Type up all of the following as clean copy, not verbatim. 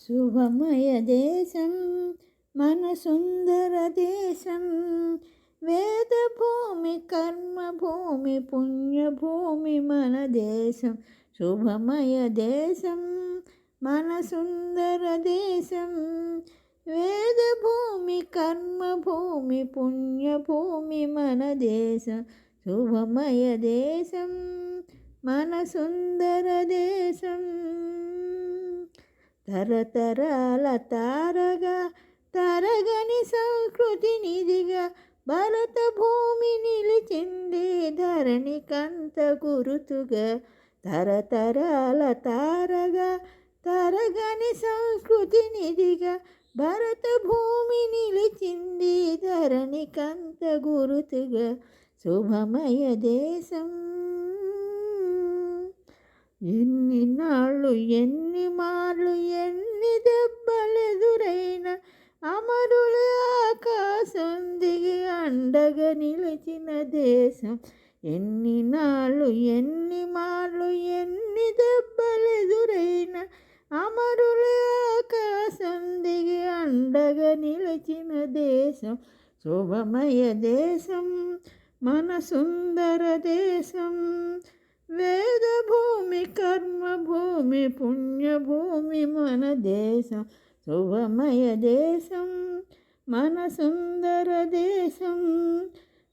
శుభమయ దేశం మన సుందర దేశం, వేదభూమి కర్మభూమి పుణ్యభూమి మన దేశం. శుభమయ దేశం మన సుందర దేశం, వేదభూమి కర్మభూమి పుణ్యభూమి మన దేశం. శుభమయ దేశం మన సుందర దేశం. తరతరాల తారగా తరగని సంస్కృతి నిధిగా భరత భూమి నిలిచింది ధరణి కంత గురుతుగా. తరతరాల తారగా తరగని సంస్కృతి నిధిగా భరత భూమి నిలిచింది ధరణి కంత గురుతుగా. శుభమయ దేశం. ఎన్ని నాళ్ళు ఎన్ని మార్లు ఎన్ని దెబ్బలెదురైన అమరుల ఆకాశం దిగి అండగా నిలిచిన దేశం. ఎన్ని నాళ్ళు ఎన్ని మార్లు ఎన్ని దెబ్బలెదురైన అమరుల ఆకాశం దిగి అండగా నిలిచిన దేశం. శుభమయ దేశం మన సుందర దేశం, వేదభూమి కర్మభూమి పుణ్యభూమి మన దేశం. శుభమయ దేశం మన సుందర దేశం,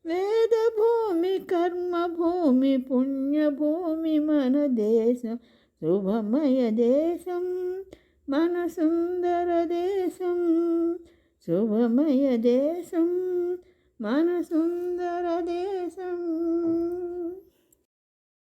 వేదభూమి కర్మభూమి పుణ్యభూమి మన దేశం. శుభమయ దేశం మన సుందర దేశం, శుభమయ దేశం మన సుందర దేశం.